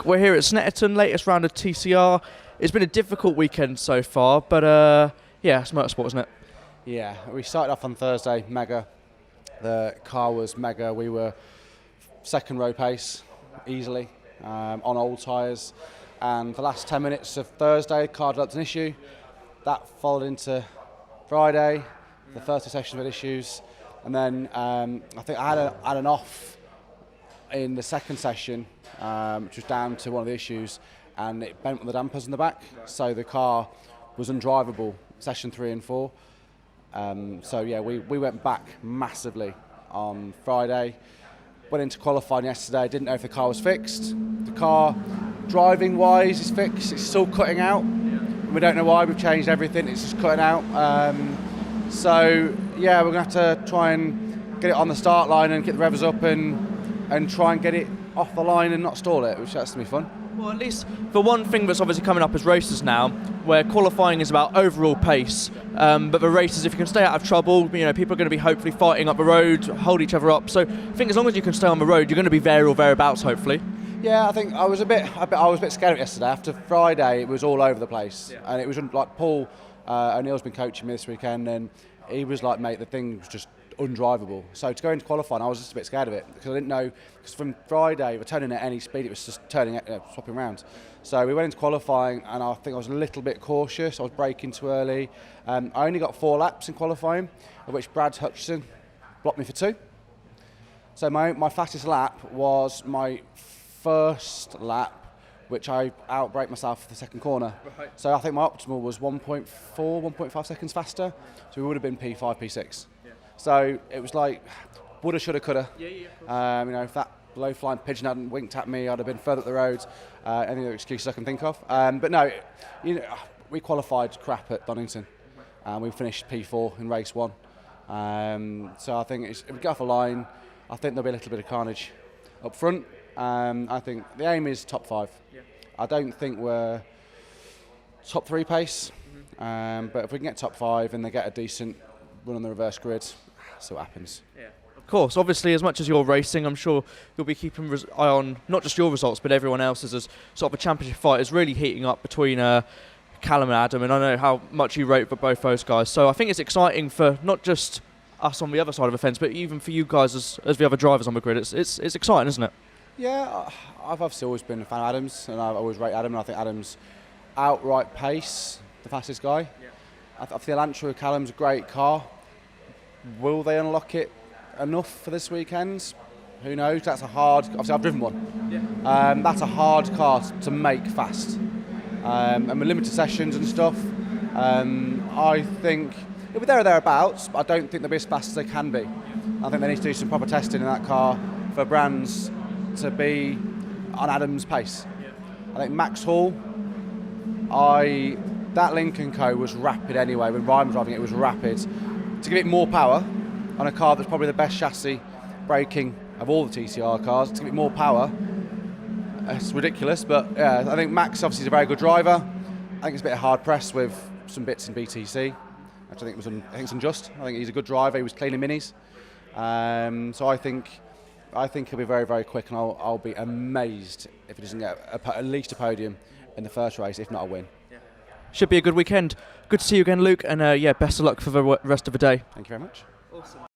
We're here at Snetterton, latest round of TCR. It's been a difficult weekend so far, but yeah, it's motorsport, isn't it? Yeah, we started off on Thursday, mega. The car was mega. We were second row pace, easily, on old tyres. And the last 10 minutes of Thursday, car developed an issue. That followed into Friday, the Thursday session with issues. And then I think I had an off in the second session, which was down to one of the issues, and it bent with the dampers in the back, so the car was undrivable, session 3 and 4. So yeah, we went back massively on Friday, went into qualifying yesterday, didn't know if the car was fixed. The car, driving wise, is fixed, it's still cutting out. We don't know why, we've changed everything, it's just cutting out. So yeah, we're going to have to try and get it on the start line and get the revs up and try and get it off the line and not stall it, which has to be fun. Well, at least for one thing that's obviously coming up as races now, where qualifying is about overall pace, but the races, if you can stay out of trouble, you know, people are going to be hopefully fighting up the road, hold each other up. So I think as long as you can stay on the road, you're going to be there or thereabouts, hopefully. Yeah, I think I was a bit scared of it yesterday. After Friday, it was all over the place, and it was like Paul O'Neill's been coaching me this weekend, and he was like, mate, the thing was just undrivable. So to go into qualifying, I was just a bit scared of it because I didn't know, because from Friday, we're turning at any speed, it was just turning, swapping round. So we went into qualifying, and I think I was a little bit cautious. I was braking too early. I only got 4 laps in qualifying, of which Brad Hutchison blocked me for 2. So my fastest lap was my first lap, which I outbraked myself for the second corner. Right. So I think my optimal was 1.4, 1.5 seconds faster. So we would have been P5, P6. Yeah. So it was like, woulda, shoulda, coulda. Yeah, you know, if that low-flying pigeon hadn't winked at me, I'd have been further up the road. Any other excuses I can think of. But no, you know, we qualified crap at Donington. We finished P4 in race 1. So I think if we get off a line, I think there'll be a little bit of carnage up front. I think the aim is top 5. Yeah. I don't think we're top 3 pace, but if we can get top 5 and they get a decent run on the reverse grid, see what happens. Yeah. Of course, obviously, as much as you're racing, I'm sure you'll be keeping eye on not just your results, but everyone else's, as sort of a championship fight is really heating up between Callum and Adam, and I know how much you rate for both those guys. So I think it's exciting for not just us on the other side of the fence, but even for you guys as the other drivers on the grid. It's exciting, isn't it? Yeah, I've obviously always been a fan of Adams, and I've always rated Adam, and I think Adams outright pace, the fastest guy. Yeah. I feel Elantra with Callum's a great car. Will they unlock it enough for this weekend? Who knows? That's a hard, obviously I've driven one. Yeah. That's a hard car to make fast. And with limited sessions and stuff, I think it'll be there or thereabouts, but I don't think they'll be as fast as they can be. I think they need to do some proper testing in that car for brands to be on Adam's pace. Yeah. I think Max Hall, that Lincoln Co was rapid anyway. When Ryan was driving it was rapid. To give it more power on a car that's probably the best chassis braking of all the TCR cars, to give it more power, it's ridiculous. But yeah, I think Max obviously is a very good driver. I think it's a bit of hard press with some bits in BTC, which I think it's unjust. I think he's a good driver. He was cleaning minis, so I think he'll be very, very quick, and I'll be amazed if he doesn't get at least a podium in the first race, if not a win. Yeah. Should be a good weekend. Good to see you again, Luke, and yeah, best of luck for the rest of the day. Thank you very much. Awesome.